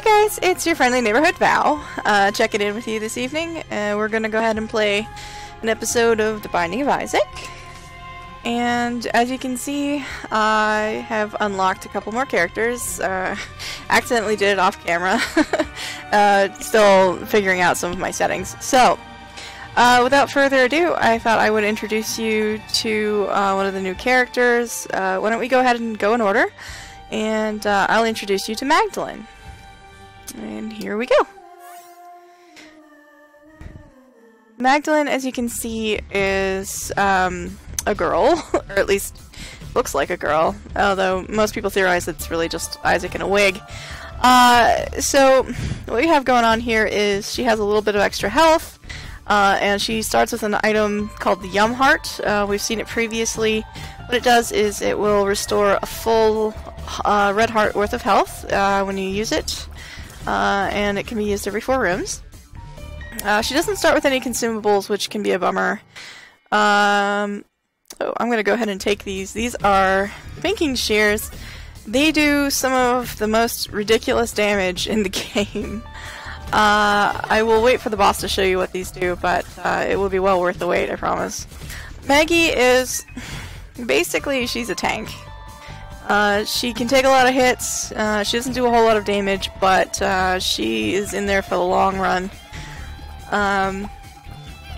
Hey guys, it's your friendly neighborhood Val, checking in with you this evening. We're gonna go ahead and play an episode of The Binding of Isaac. And as you can see, I have unlocked a couple more characters. Accidentally did it off camera. Still figuring out some of my settings. So, without further ado, I thought I would introduce you to one of the new characters. Why don't we go ahead and go in order, and I'll introduce you to Magdalene. And here we go. Magdalene, as you can see, is a girl, or at least looks like a girl, although most people theorize it's really just Isaac in a wig. So what we have going on here is she has a little bit of extra health, and she starts with an item called the Yum Heart. We've seen it previously. What it does is it will restore a full red heart worth of health when you use it, and it can be used every 4 rooms. She doesn't start with any consumables, which can be a bummer. So I'm going to go ahead and take these. These are Pinking Shears. They do some of the most ridiculous damage in the game. I will wait for the boss to show you what these do, but it will be well worth the wait, I promise. Maggie is... basically, she's a tank. She can take a lot of hits. She doesn't do a whole lot of damage, but she is in there for the long run.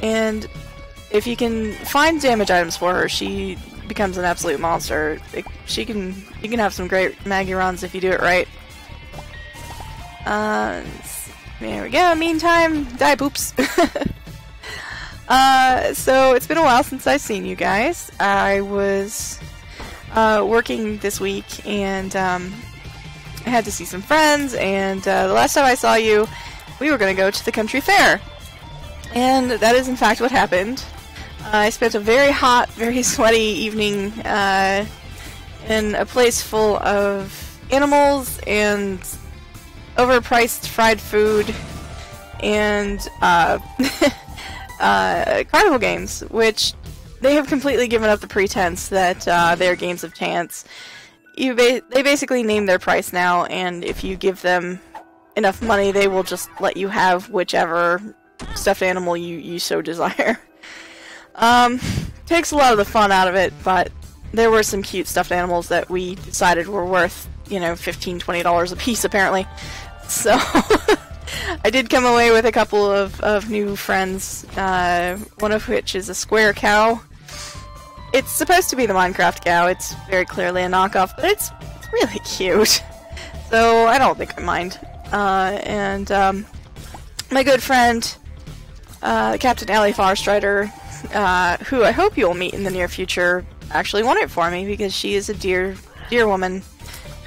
And if you can find damage items for her, she becomes an absolute monster. You can have some great Maggie runs if you do it right. There we go. Meantime, die poops. So it's been a while since I've seen you guys. I was working this week, and I had to see some friends, and the last time I saw you, we were going to go to the country fair. And that is in fact what happened. I spent a very hot, very sweaty evening in a place full of animals and overpriced fried food and carnival games, which they have completely given up the pretense that they're games of chance. They basically name their price now, and if you give them enough money, they will just let you have whichever stuffed animal you so desire. Takes a lot of the fun out of it, but there were some cute stuffed animals that we decided were worth, $15-20 a piece, apparently. So, I did come away with a couple of new friends, one of which is a square cow. It's supposed to be the Minecraft cow. It's very clearly a knockoff, but it's really cute. So, I don't think I mind. And my good friend, Captain Allie Farstrider, who I hope you'll meet in the near future, actually won it for me because she is a dear woman,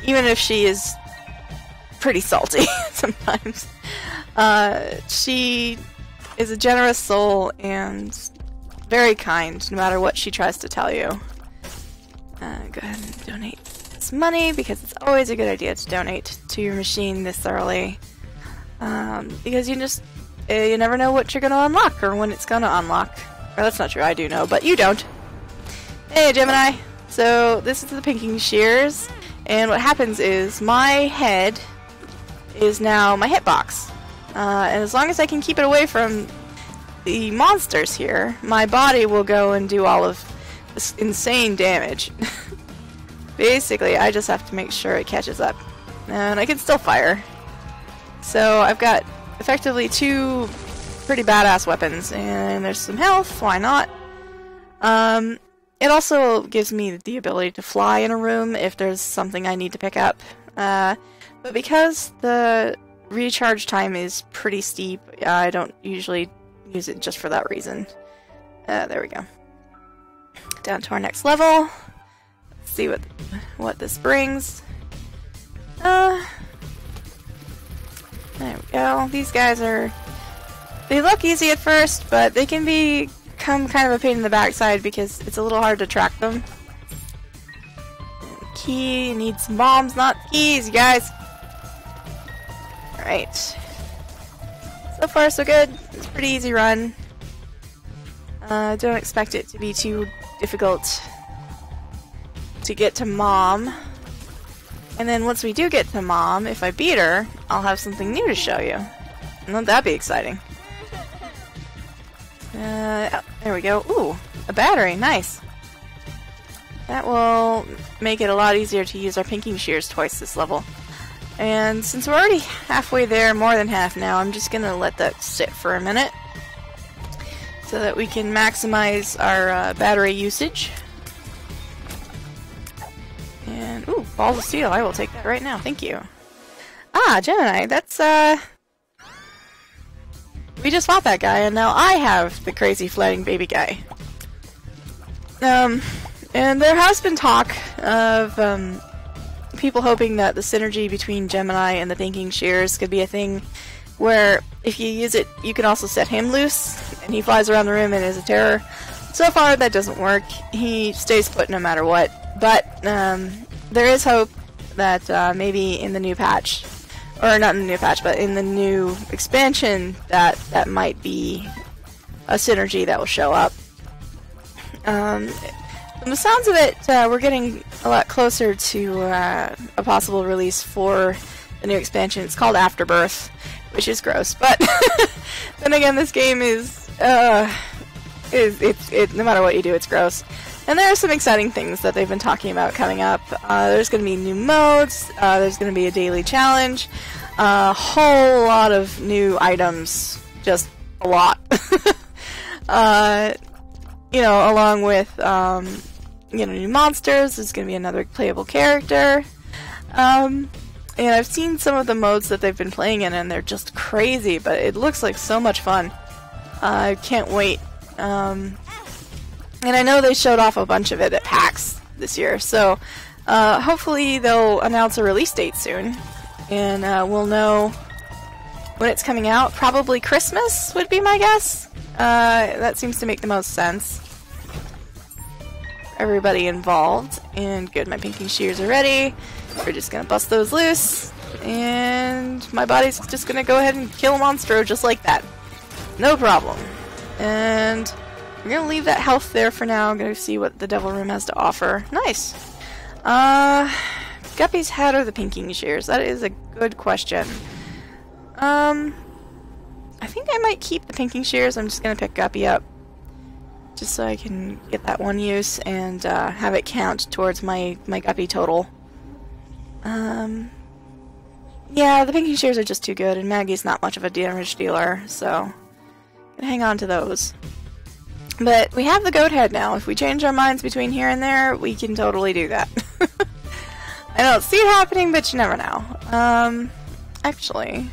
even if she is pretty salty sometimes. She is a generous soul and very kind, no matter what she tries to tell you. Go ahead and donate this money, because it's always a good idea to donate to your machine this early. Because you never know what you're going to unlock, or when it's going to unlock. Or that's not true, I do know, but you don't. Hey, Gemini! So, this is the Pinking Shears, and what happens is, my head is now my hitbox. And as long as I can keep it away from the monsters here, my body will go and do all of this insane damage. Basically, I just have to make sure it catches up. And I can still fire. So, I've got effectively 2 pretty badass weapons, and there's some health, why not? It also gives me the ability to fly in a room if there's something I need to pick up. But because the recharge time is pretty steep, I don't usually use it just for that reason. There we go. Down to our next level. Let's see what this brings. There we go. These guys they look easy at first, but they can become kind of a pain in the backside because it's a little hard to track them. And key needs some bombs, not keys, you guys. Alright. So far, so good. It's a pretty easy run. Don't expect it to be too difficult to get to Mom. And then once we do get to Mom, if I beat her, I'll have something new to show you. Won't that be exciting? Oh, there we go. Ooh, a battery. Nice. That will make it a lot easier to use our pinking shears twice this level. And since we're already halfway there, more than half now, I'm just gonna let that sit for a minute so that we can maximize our battery usage. And, ooh, balls of steel. I will take that right now. Thank you. Ah, Gemini, that's, we just fought that guy, and now I have the crazy floating baby guy. And there has been talk of, people hoping that the synergy between Gemini and the pinking shears could be a thing where if you use it, you can also set him loose, and he flies around the room and is a terror. So far, that doesn't work. He stays put no matter what. But there is hope that maybe in the new patch, or not in the new patch, but in the new expansion, that might be a synergy that will show up. From the sounds of it, we're getting a lot closer to a possible release for the new expansion. It's called Afterbirth, which is gross, but then again, this game is no matter what you do, it's gross. And there are some exciting things that they've been talking about coming up. There's going to be new modes, there's going to be a daily challenge, a whole lot of new items, just a lot. You know, along with, you know, new monsters. There's going to be another playable character. And I've seen some of the modes that they've been playing in, and they're just crazy, but it looks like so much fun. I can't wait. And I know they showed off a bunch of it at PAX this year, so hopefully they'll announce a release date soon, and we'll know when it's coming out. Probably Christmas would be my guess. That seems to make the most sense. Everybody involved. And good, my pinking shears are ready. We're just gonna bust those loose, and my body's just gonna go ahead and kill Monstro just like that. No problem. And we're gonna leave that health there for now. I'm gonna see what the Devil Room has to offer. Nice. Guppy's head or the pinking shears? That is a good question. I think I might keep the pinking shears. I'm just gonna pick Guppy up, just so I can get that one use and have it count towards my Guppy total. Yeah, the pinking shears are just too good, and Maggie's not much of a damage dealer, so I'm gonna hang on to those. But we have the goat head now. If we change our minds between here and there, we can totally do that. I don't see it happening, but you never know. Actually,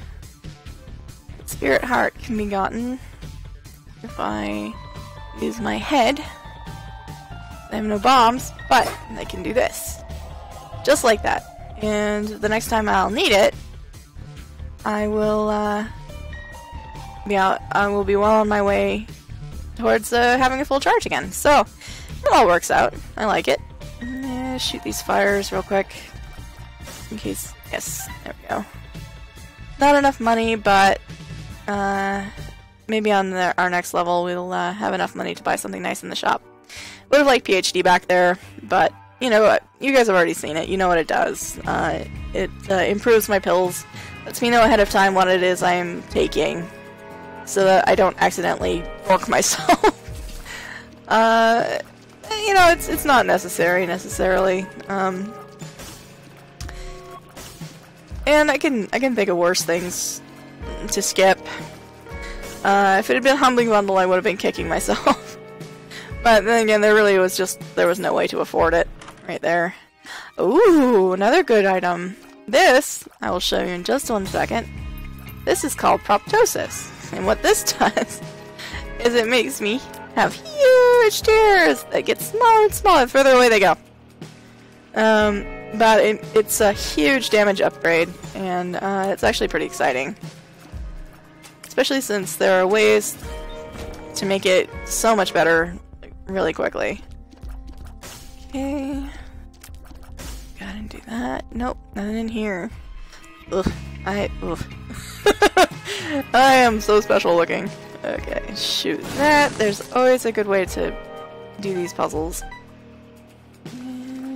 Spirit Heart can be gotten if I use my head. I have no bombs, but I can do this. Just like that. And the next time I'll need it, I will be well on my way towards having a full charge again. So it all works out. I like it. Shoot these fires real quick in case. Yes, there we go. Not enough money, but maybe on our next level we'll have enough money to buy something nice in the shop. Would have liked PhD back there, but you know what? You guys have already seen it. You know what it does. It improves my pills. Lets me know ahead of time what it is I am taking, so that I don't accidentally bork myself. You know, it's not necessary necessarily. And I can think of worse things to skip. If it had been Humbling Bundle, I would have been kicking myself. But then again, there was no way to afford it. Right there. Ooh, another good item. This, I will show you in just 1 second. This is called Proptosis. And what this does is it makes me have huge tears that get smaller and smaller the further away they go. But it's a huge damage upgrade, and it's actually pretty exciting. Especially since there are ways to make it so much better really quickly. Okay. Go ahead and do that. Nope, nothing in here. Ugh. Ugh. I am so special looking. Okay, shoot that. There's always a good way to do these puzzles.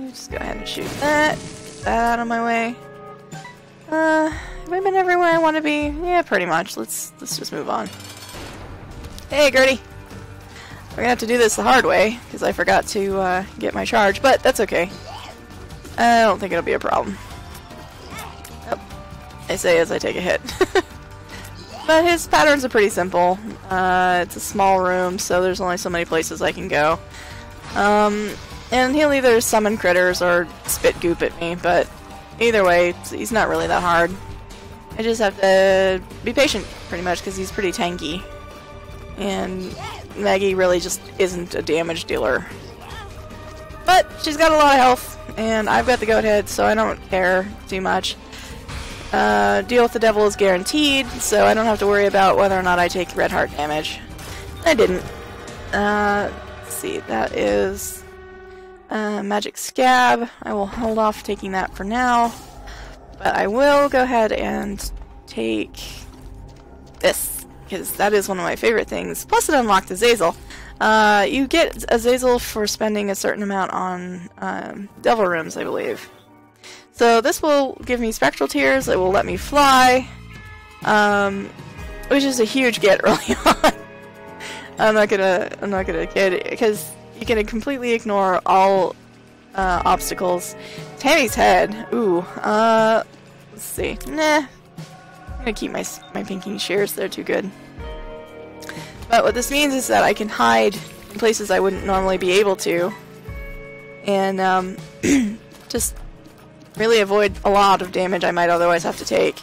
Just go ahead and shoot that. that out of my way. Have I been everywhere I want to be? Yeah, pretty much. Let's just move on. Hey, Gertie! We're gonna have to do this the hard way, because I forgot to get my charge, but that's okay. I don't think it'll be a problem. Oh, I say as I take a hit. But his patterns are pretty simple. It's a small room, so there's only so many places I can go. And he'll either summon critters or spit goop at me, but either way, he's not really that hard. I just have to be patient, pretty much, because he's pretty tanky. And Maggie really just isn't a damage dealer. But she's got a lot of health, and I've got the goat head, so I don't care too much. Deal with the devil is guaranteed, so I don't have to worry about whether or not I take red heart damage. I didn't. Let's see, that is magic scab. I will hold off taking that for now, but I will go ahead and take this, because that is one of my favorite things. Plus it unlocked Azazel. You get Azazel for spending a certain amount on devil rooms, I believe. So this will give me spectral tears, it will let me fly, which is a huge get early on. I'm not gonna kid, because you can completely ignore all obstacles. Tammy's head, ooh, let's see, nah, I'm gonna keep my pinking shears, they're too good. But what this means is that I can hide in places I wouldn't normally be able to, and just really avoid a lot of damage I might otherwise have to take.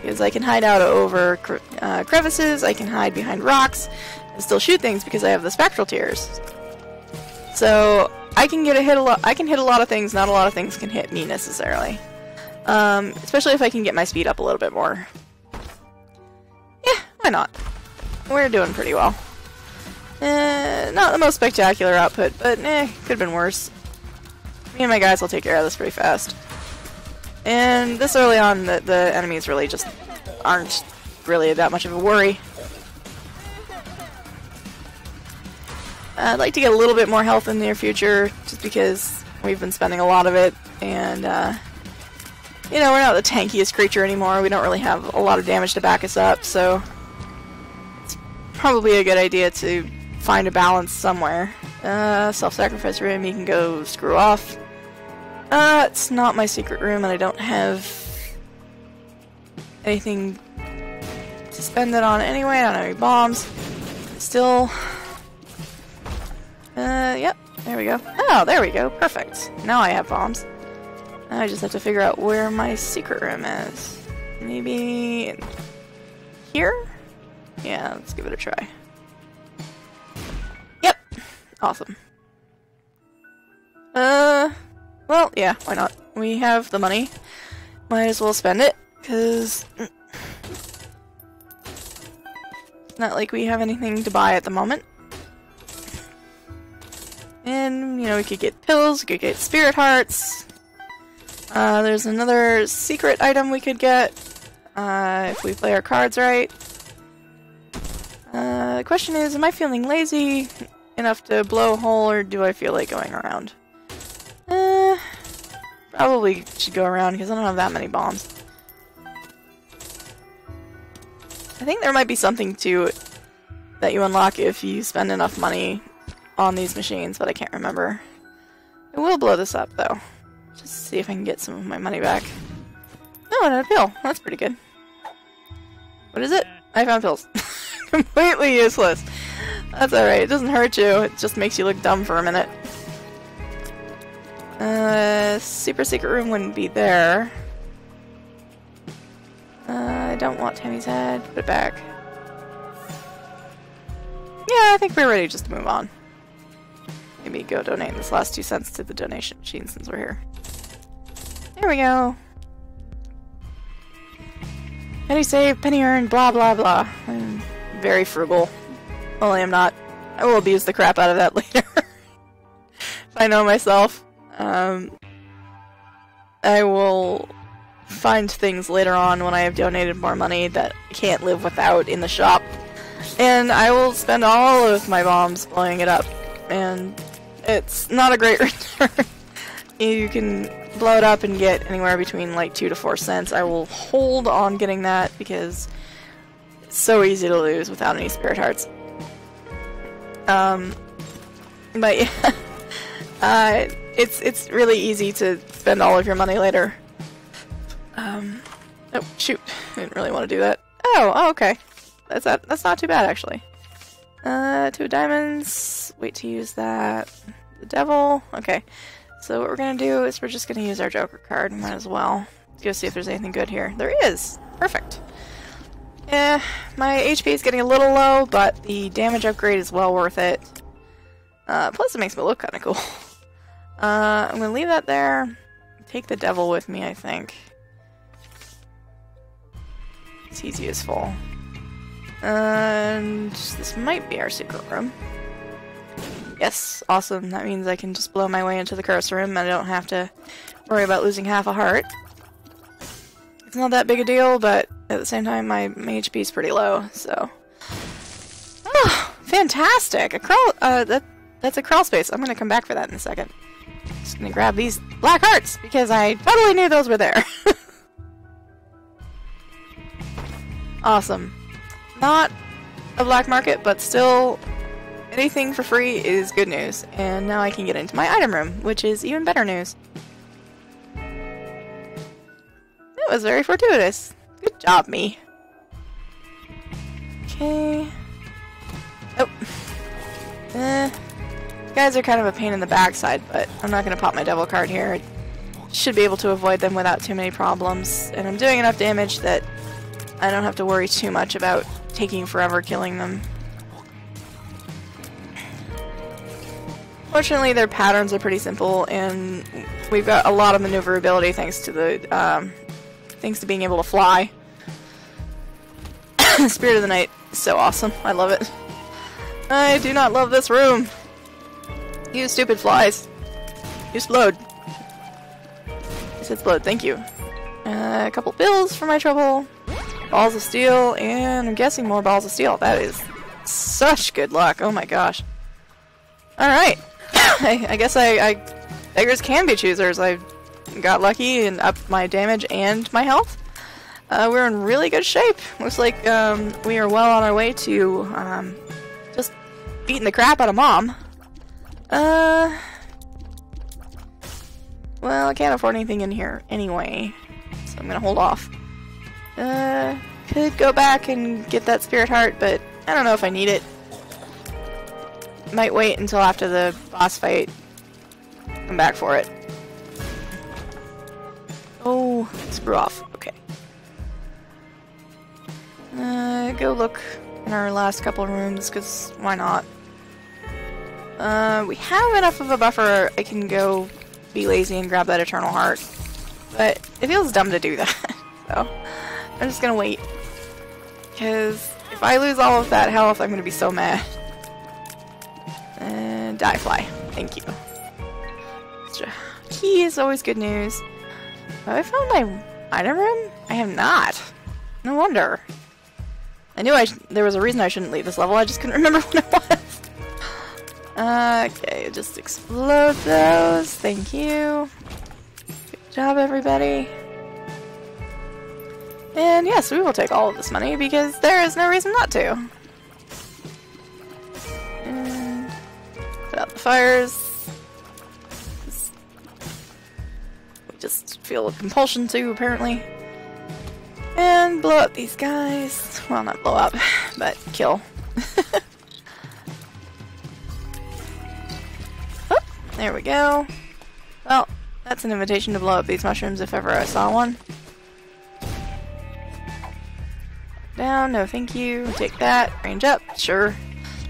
Because I can hide out over crevices, I can hide behind rocks, and still shoot things because I have the spectral tears. So I can hit a lot of things, not a lot of things can hit me necessarily. Especially if I can get my speed up a little bit more. Yeah, why not? We're doing pretty well. Not the most spectacular output, but could have been worse. Me and my guys will take care of this pretty fast. And this early on, the enemies really just aren't really that much of a worry. I'd like to get a little bit more health in the near future, just because we've been spending a lot of it, and you know, we're not the tankiest creature anymore, we don't really have a lot of damage to back us up, so it's probably a good idea to find a balance somewhere. Self-sacrifice room, you can go screw off. It's not my secret room, and I don't have anything to spend it on anyway. I don't have any bombs. Still, yep, there we go. Oh, there we go, perfect. Now I have bombs. Now I just have to figure out where my secret room is. Maybe here? Yeah, let's give it a try. Yep, awesome. Well, yeah, why not? We have the money. Might as well spend it, because it's not like we have anything to buy at the moment. And, you know, we could get pills, we could get spirit hearts. There's another secret item we could get, if we play our cards right. The question is, am I feeling lazy enough to blow a hole, or do I feel like going around? Probably should go around because I don't have that many bombs. I think there might be something to it that you unlock if you spend enough money on these machines, but I can't remember. I will blow this up though. Just see if I can get some of my money back. Oh, and a pill. That's pretty good. What is it? I found pills. Completely useless. That's alright. It doesn't hurt you. It just makes you look dumb for a minute. Super secret room wouldn't be there. I don't want Tammy's head. Put it back. Yeah, I think we're ready just to move on. Maybe go donate this last 2 cents to the donation machine since we're here. There we go. Penny saved, penny earned, blah blah blah. I'm very frugal. Only I'm not. I will abuse the crap out of that later. If I know myself. I will find things later on when I have donated more money that I can't live without in the shop. And I will spend all of my bombs blowing it up. And it's not a great return. you can blow it up and get anywhere between like 2 to 4 cents. I will hold on getting that because it's so easy to lose without any spirit hearts. But yeah, it's really easy to spend all of your money later. Oh shoot, I didn't really want to do that. Oh, okay. That's not too bad actually. 2 diamonds. Wait to use that. The devil. Okay. So what we're gonna do is we're just gonna use our Joker card. Might as well. Let's go see if there's anything good here. There is! Perfect. Yeah, my HP is getting a little low, but the damage upgrade is well worth it. Plus it makes me look kinda cool. I'm gonna leave that there. Take the devil with me, I think. He's useful. And this might be our secret room. Yes, awesome. That means I can just blow my way into the curse room and I don't have to worry about losing half a heart. It's not that big a deal, but at the same time my HP is pretty low, so... Oh, fantastic! A crawl, that's a crawl space. I'm gonna come back for that in a second. Just gonna grab these black hearts, because I totally knew those were there. Awesome. Not a black market, but still... anything for free is good news, and now I can get into my item room, which is even better news. That was very fortuitous. Good job, me. Okay. Oh. Guys are kind of a pain in the backside, but I'm not going to pop my devil card here. I should be able to avoid them without too many problems, and I'm doing enough damage that I don't have to worry too much about taking forever killing them. Fortunately, their patterns are pretty simple, and we've got a lot of maneuverability thanks to the thanks to being able to fly. Spirit of the Night is so awesome. I love it. I do not love this room. You stupid flies. You explode. Yes, explode. Thank you. A couple bills for my trouble. Balls of steel, and I'm guessing more balls of steel. That is such good luck. Oh my gosh. Alright. I guess beggars can be choosers. I got lucky and upped my damage and my health. We're in really good shape. Looks like we are well on our way to just beating the crap out of Mom. Well, I can't afford anything in here anyway, so I'm gonna hold off. Could go back and get that spirit heart, but I don't know if I need it. Might wait until after the boss fight. Come back for it. Oh, screw off. Okay. Go look in our last couple rooms, because why not? We have enough of a buffer. I can go be lazy and grab that Eternal Heart. But it feels dumb to do that. So, I'm just gonna wait. Because if I lose all of that health, I'm gonna be so mad. And die fly. Thank you. Extra key is always good news. Have I found my item room? I have not. No wonder. I knew there was a reason I shouldn't leave this level, I just couldn't remember what it was. Okay, just explode those. Thank you. Good job, everybody. And yes, we will take all of this money because there is no reason not to. And put out the fires. We just feel a compulsion to, apparently. And blow up these guys. Well, not blow up, but kill. Oh, there we go. Well, that's an invitation to blow up these mushrooms if ever I saw one. Down, no thank you. Take that. Range up, sure.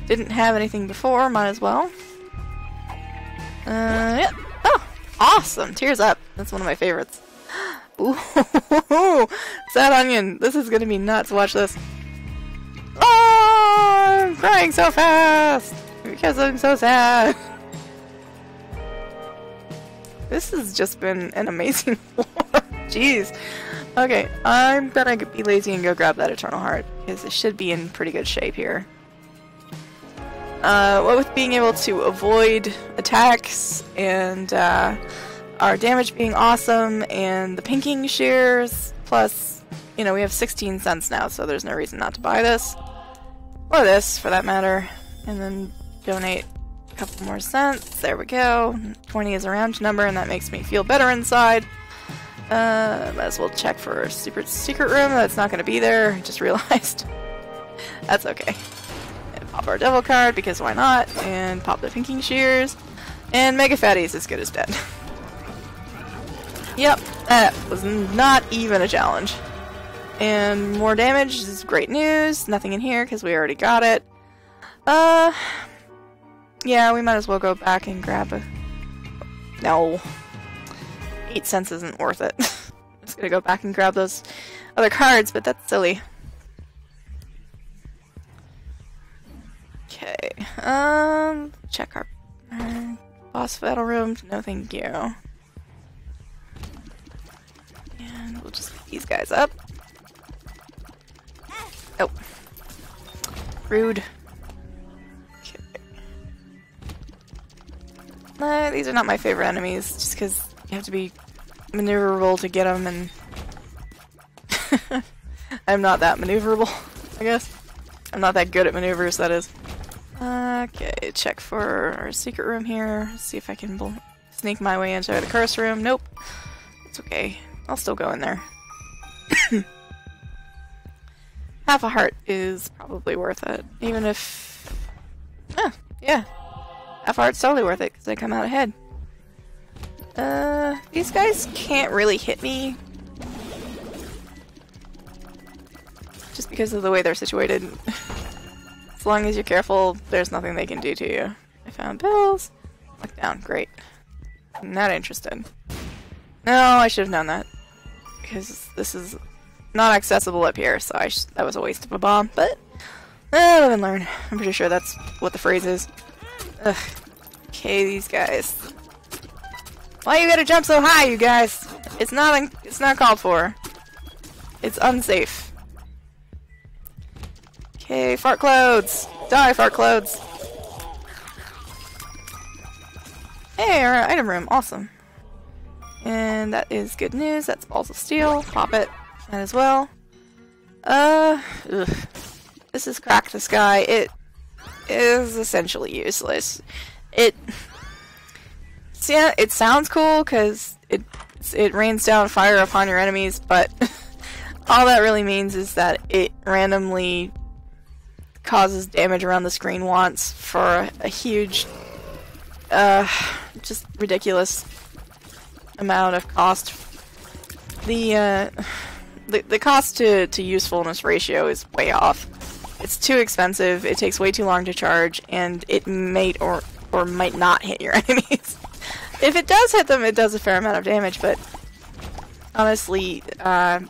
Didn't have anything before, might as well. Yep. Oh, awesome. Tears Up. That's one of my favorites. Ooh, sad onion. This is gonna be nuts. Watch this. Oh, I'm crying so fast because I'm so sad. This has just been an amazing war. Jeez. Okay, I'm gonna be lazy and go grab that Eternal Heart because it should be in pretty good shape here. What with being able to avoid attacks and our damage being awesome and the pinking shears, plus, you know, we have 16 cents now, so there's no reason not to buy this. Or this, for that matter. And then donate a couple more cents. There we go. 20 is a round number, and that makes me feel better inside. Might as well check for a secret room. That's not going to be there. I just realized. That's okay. And pop our devil card, because why not? And pop the pinking shears. And Mega Fatty is as good as dead. Yep, that was not even a challenge. And more damage is great news. Nothing in here, because we already got it. Yeah, we might as well go back and grab a... No. 8 cents isn't worth it. I'm just gonna go back and grab those other cards, but that's silly. Okay, check our boss battle room. No thank you. And we'll just pick these guys up. Oh. Rude. Okay. These are not my favorite enemies, just because you have to be maneuverable to get them, and I'm not that maneuverable, I guess. I'm not that good at maneuvers, that is. Okay, check for our secret room here. See if I can sneak my way into the curse room. Nope. It's okay. I'll still go in there. Half a heart is probably worth it, even if... yeah. Half a heart's totally worth it, because I come out ahead. These guys can't really hit me. Just because of the way they're situated. As long as you're careful, there's nothing they can do to you. I found bills. Look down, great. I'm not interested. No, I should have known that. Because this is not accessible up here, so that was a waste of a bomb, but live and learn. I'm pretty sure that's what the phrase is. Ugh. Okay, these guys. Why you gotta jump so high, you guys? It's not called for. It's unsafe. Okay, fart clouds! Die, fart clouds! Hey, our item room, awesome. And that is good news. That's balls of steel. Pop it. That as well. Ugh. This is Crack the Sky. It is essentially useless. It sounds cool because it rains down fire upon your enemies, but all that really means is that it randomly causes damage around the screen once for a huge, just ridiculous amount of cost. The cost to usefulness ratio is way off. It's too expensive, it takes way too long to charge, and it may or might not hit your enemies. If it does hit them, it does a fair amount of damage, but honestly, I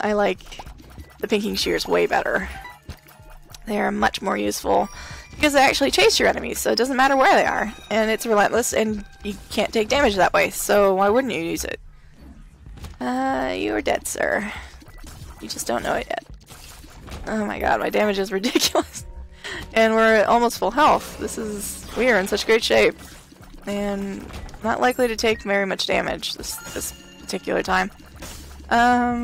like the pinking shears way better. They are much more useful because they actually chase your enemies, so it doesn't matter where they are, and it's relentless, and you can't take damage that way, so why wouldn't you use it? You are dead, sir. You just don't know it yet. Oh my god, my damage is ridiculous. And we're at almost full health. We are in such great shape. And not likely to take very much damage this particular time.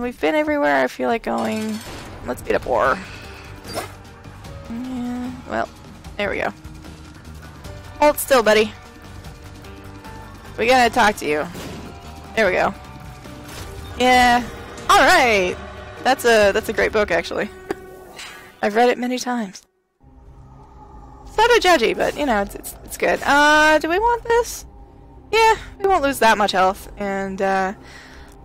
We've been everywhere I feel like going. Let's beat up War. Yeah, well, there we go. Hold still, buddy. We gotta talk to you. There we go. Yeah. Alright! That's a great book, actually. I've read it many times. It's not a judgy, but, you know, it's good. Do we want this? Yeah, we won't lose that much health, and,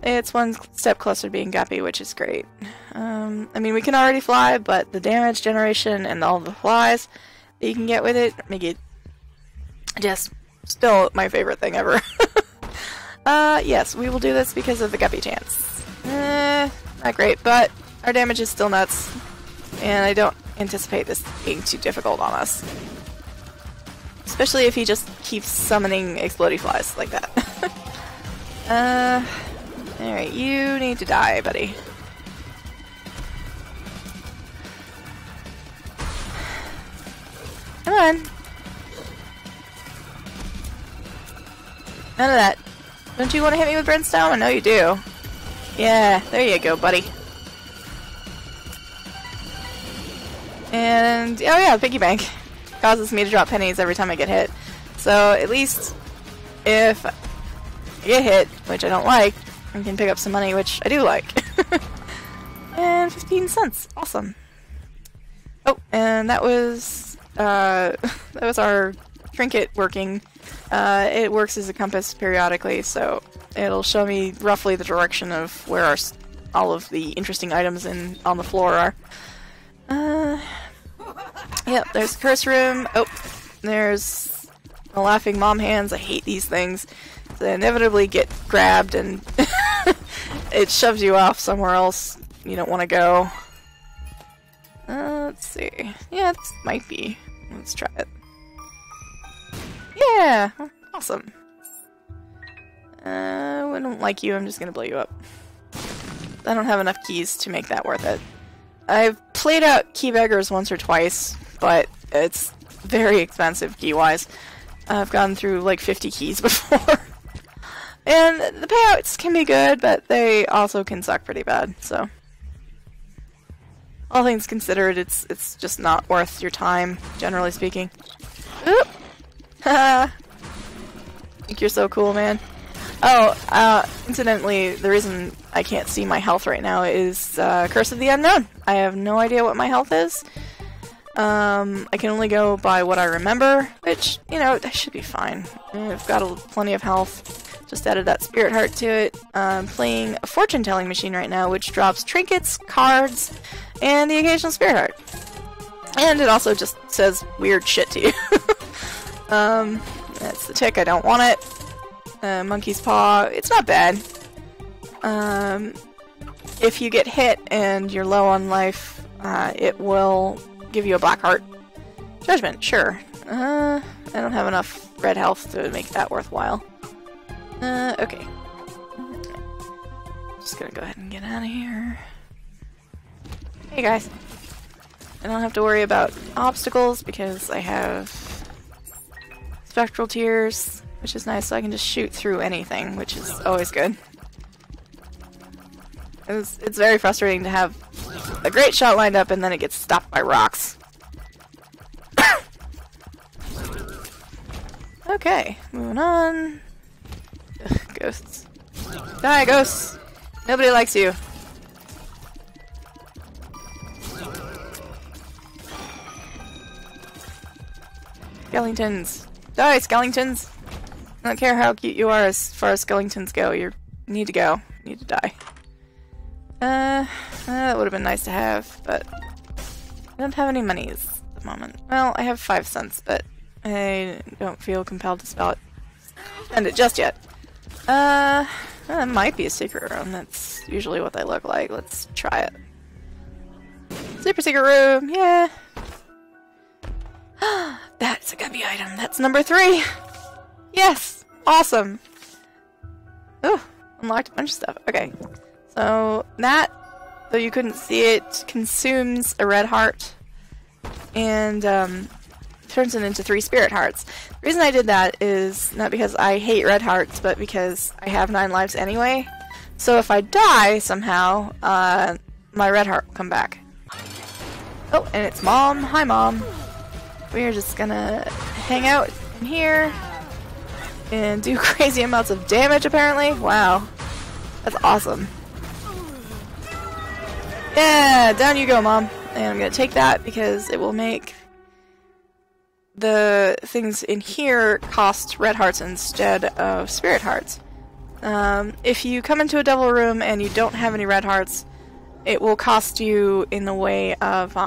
it's one step closer to being Guppy, which is great. I mean, we can already fly, but the damage generation and all the flies that you can get with it make it just still my favorite thing ever. Yes, we will do this because of the Guppy chance. Not great, but our damage is still nuts, and I don't anticipate this being too difficult on us. Especially if he just keeps summoning explodey flies like that. Alright, you need to die, buddy. Come on. None of that. Don't you want to hit me with Brimstone? I know you do. Yeah, there you go, buddy. And, oh yeah, piggy bank. Causes me to drop pennies every time I get hit. So, at least, if I get hit, which I don't like, I can pick up some money, which I do like. And 15 cents. Awesome. Oh, and that was our trinket working. It works as a compass periodically, so it'll show me roughly the direction of where all of the interesting items on the floor are. Yep, there's the curse room. Oh, there's the laughing mom hands. I hate these things. They inevitably get grabbed and it shoves you off somewhere else you don't want to go. Let's see. Yeah, this might be. Let's try it. Yeah! Awesome. I don't like you, I'm just gonna blow you up. I don't have enough keys to make that worth it. I've played out Key Beggars once or twice, but it's very expensive key-wise. I've gone through like 50 keys before. And the payouts can be good, but they also can suck pretty bad, so... All things considered, it's just not worth your time, generally speaking. Oop! Haha! Think you're so cool, man. Oh, incidentally, the reason I can't see my health right now is Curse of the Unknown. I have no idea what my health is. I can only go by what I remember, which, you know, that should be fine. I've got plenty of health. Just added that spirit heart to it. I'm playing a fortune-telling machine right now, which drops trinkets, cards, and the occasional spirit heart. And it also just says weird shit to you. That's the tick, I don't want it. Monkey's Paw, it's not bad. If you get hit and you're low on life, it will give you a black heart. Judgment, sure. I don't have enough red health to make that worthwhile. Okay. Just gonna go ahead and get out of here. Hey guys. I don't have to worry about obstacles because I have Spectral Tears, which is nice, so I can just shoot through anything, which is always good. It's very frustrating to have a great shot lined up and then it gets stopped by rocks. Okay, moving on. Ugh, ghosts. Die, ghosts! Nobody likes you. Skeletons. Die, skeletons! I don't care how cute you are as far as skeletons go. You need to go. You need to die. That would have been nice to have, but I don't have any monies at the moment. Well, I have 5 cents, but I don't feel compelled to spend it just yet. That might be a secret room. That's usually what they look like. Let's try it. Super secret room, yeah! That's a Guppy item. That's number 3! Yes! Awesome! Oh, unlocked a bunch of stuff. Okay. So, that, though you couldn't see it, consumes a red heart. And, turns it into 3 spirit hearts. The reason I did that is not because I hate red hearts, but because I have 9 lives anyway. So if I die somehow, my red heart will come back. Oh, and it's Mom. Hi, Mom. We're just gonna hang out in here and do crazy amounts of damage, apparently. Wow. That's awesome. Yeah, down you go, Mom. And I'm gonna take that because it will make the things in here cost red hearts instead of spirit hearts. If you come into a devil room and you don't have any red hearts, it will cost you in the way of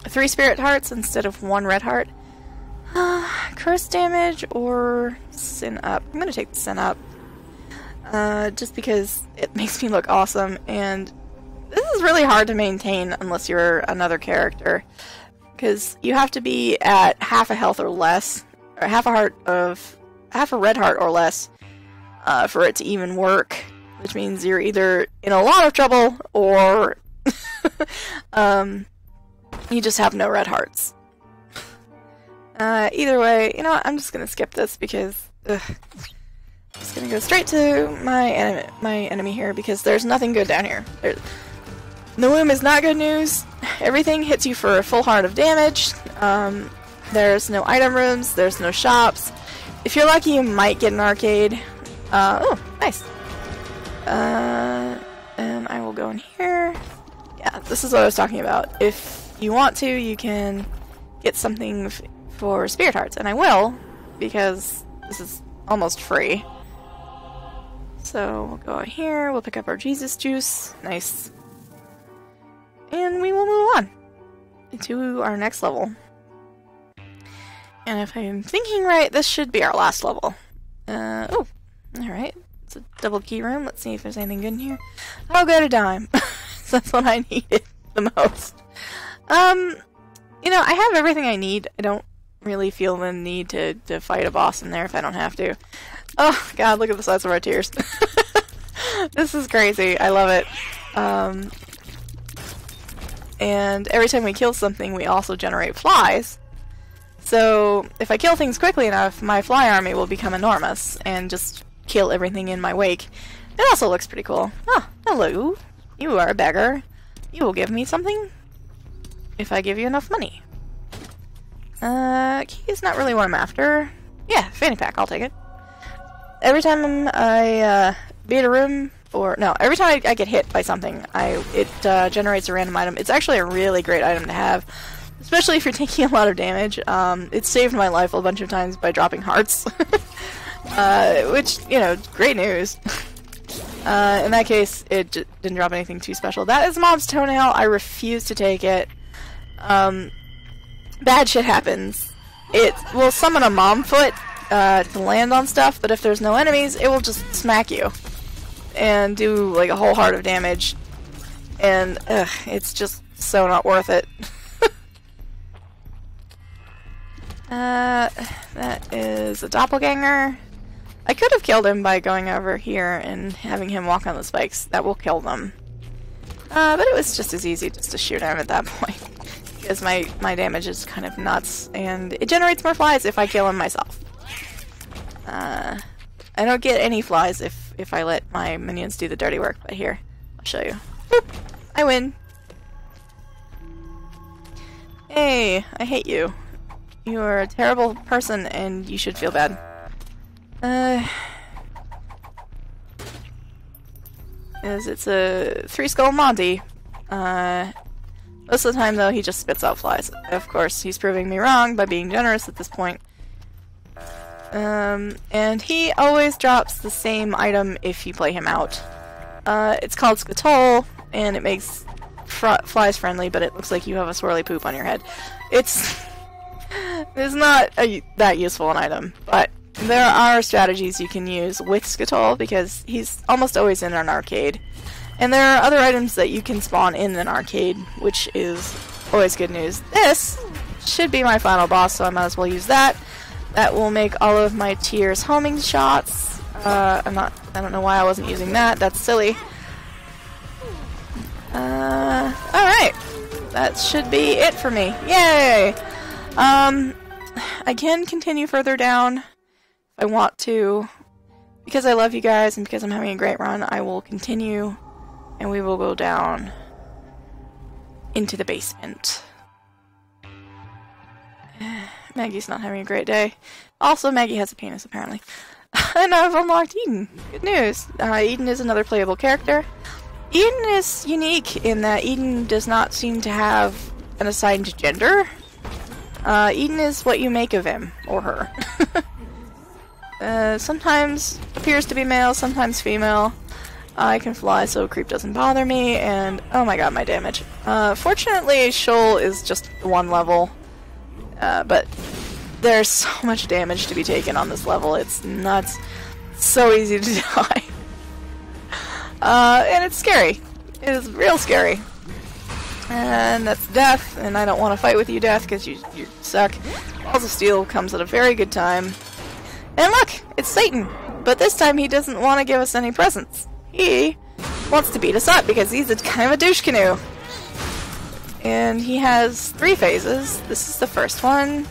3 spirit hearts instead of 1 red heart. Curse damage or sin up. I'm gonna take the sin up. Just because it makes me look awesome, and this is really hard to maintain unless you're another character. Because you have to be at half a health or less, or half a red heart or less, for it to even work. Which means you're either in a lot of trouble, or you just have no red hearts. Either way, you know what, I'm just gonna skip this because, ugh. Just gonna go straight to my enemy here because there's nothing good down here. The womb is not good news. Everything hits you for a full heart of damage. There's no item rooms. There's no shops. If you're lucky, you might get an arcade. Oh, nice. And I will go in here. Yeah, this is what I was talking about. If you want to, you can get something for Spirit Hearts, and I will, because this is almost free. So we'll go out here, we'll pick up our Jesus Juice. Nice. And we will move on to our next level. And if I'm thinking right, this should be our last level. Oh, alright. It's a double key room. Let's see if there's anything good in here. I'll go to dime. That's what I needed the most. You know, I have everything I need. I don't really feel the need to fight a boss in there if I don't have to. Oh, God, look at the size of our tears. This is crazy. I love it. And every time we kill something, we also generate flies. So, if I kill things quickly enough, my fly army will become enormous and just kill everything in my wake. It also looks pretty cool. Oh, hello. You are a beggar. You will give me something if I give you enough money. Key is not really what I'm after. Yeah, fanny pack, I'll take it. Every time I beat a room, or no, every time I get hit by something, it generates a random item. It's actually a really great item to have, especially if you're taking a lot of damage. It saved my life a bunch of times by dropping hearts, which, you know, great news. In that case, it didn't drop anything too special. That is Mom's Toenail. I refuse to take it. Bad shit happens. It will summon a mom foot to land on stuff, but if there's no enemies, it will just smack you and do like a whole heart of damage. And it's just so not worth it. That is a doppelganger. I could have killed him by going over here and having him walk on the spikes. That will kill them. But it was just as easy just to shoot him at that point. Because my damage is kind of nuts, and it generates more flies if I kill him myself. I don't get any flies if I let my minions do the dirty work, but here, I'll show you. Boop! I win! Hey, I hate you. You are a terrible person, and you should feel bad. As it's a 3-skull Monty. Most of the time, though, he just spits out flies. Of course, he's proving me wrong by being generous at this point. And he always drops the same item if you play him out. It's called Skatole, and it makes flies friendly, but it looks like you have a swirly poop on your head. It's not that useful an item, but there are strategies you can use with Skatole because he's almost always in an arcade. And there are other items that you can spawn in an arcade, which is always good news. This should be my final boss, so I might as well use that. That will make all of my tiers homing shots. I don't know why I wasn't using that. That's silly. Alright. That should be it for me. Yay! I can continue further down if I want to. Because I love you guys and because I'm having a great run, I will continue. And we will go down into the basement. Maggie's not having a great day. Also, Maggie has a penis, apparently. And I've unlocked Eden. Good news. Eden is another playable character. Eden is unique in that Eden does not seem to have an assigned gender. Eden is what you make of him, or her. Sometimes appears to be male, sometimes female. I can fly, so creep doesn't bother me, and oh my god, my damage. Fortunately, Shoal is just one level, but there's so much damage to be taken on this level, it's nuts. It's so easy to die. And it's scary. It is real scary. And that's Death, and I don't want to fight with you, Death, because you suck. Balls of Steel comes at a very good time. And look! It's Satan! But this time he doesn't want to give us any presents. He wants to beat us up because he's kind of a douche canoe. And he has 3 phases. This is the first one.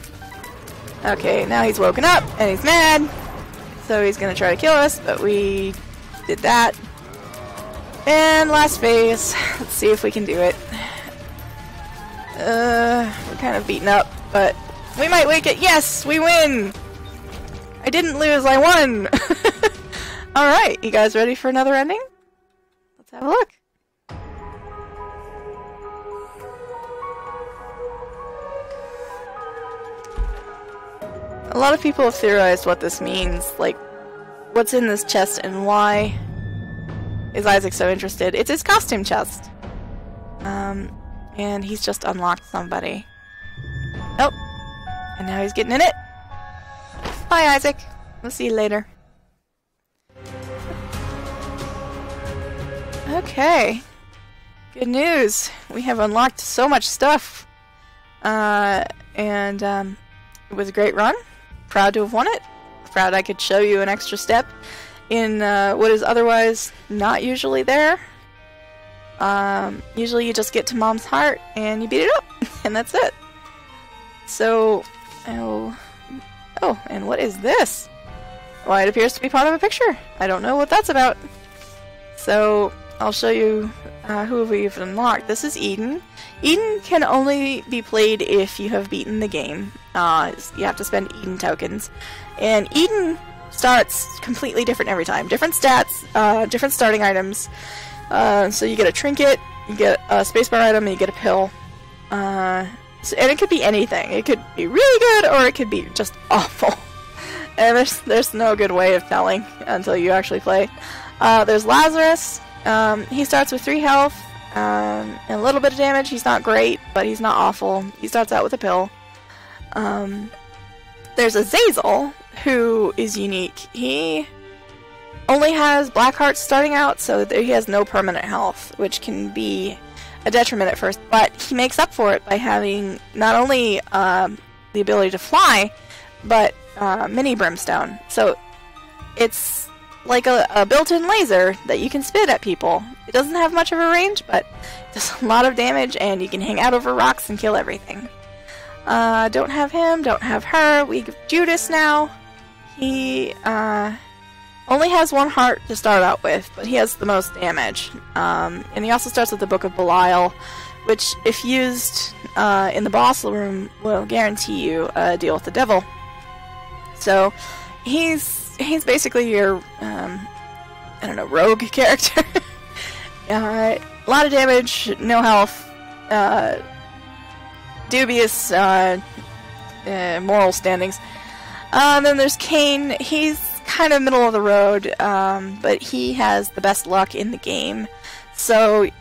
Okay, now he's woken up and he's mad. So he's gonna try to kill us, but we did that. And last phase. Let's see if we can do it. We're kind of beaten up, but we might make it. Yes, we win! I didn't lose, I won! Alright, you guys ready for another ending? Let's have a look. A lot of people have theorized what this means, like, what's in this chest and why is Isaac so interested. It's his costume chest. And he's just unlocked somebody. Oh, and now he's getting in it. Bye, Isaac. We'll see you later. Okay. Good news. We have unlocked so much stuff. It was a great run. Proud to have won it. Proud I could show you an extra step in what is otherwise not usually there. Usually you just get to Mom's heart and you beat it up, and that's it. So, oh, and what is this? Well, it appears to be part of a picture. I don't know what that's about. So, I'll show you who we've unlocked. This is Eden. Eden can only be played if you have beaten the game. You have to spend Eden tokens. And Eden starts completely different every time. Different stats, different starting items. So you get a trinket, you get a spacebar item, and you get a pill. And it could be anything. It could be really good, or it could be just awful. And there's no good way of telling until you actually play. There's Lazarus. He starts with 3 health, and a little bit of damage. He's not great, but he's not awful. He starts out with a pill. There's Azazel, who is unique. He only has black hearts starting out, so he has no permanent health, which can be a detriment at first, but he makes up for it by having not only the ability to fly, but mini brimstone. So it's like a built-in laser that you can spit at people. It doesn't have much of a range, but it does a lot of damage, and you can hang out over rocks and kill everything. Don't have him, don't have her. We have Judas now. He only has 1 heart to start out with, but he has the most damage. And he also starts with the Book of Belial, which, if used in the boss room, will guarantee you a deal with the devil. So he's basically your I don't know, rogue character. A lot of damage, no health, dubious moral standings. Then there's Cain. He's kind of middle of the road, but he has the best luck in the game. So you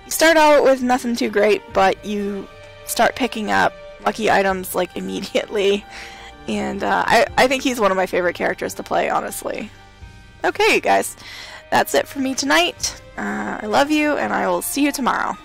start out with nothing too great, but you start picking up lucky items like immediately. And I think he's one of my favorite characters to play, honestly. Okay, you guys, that's it for me tonight. I love you, and I will see you tomorrow.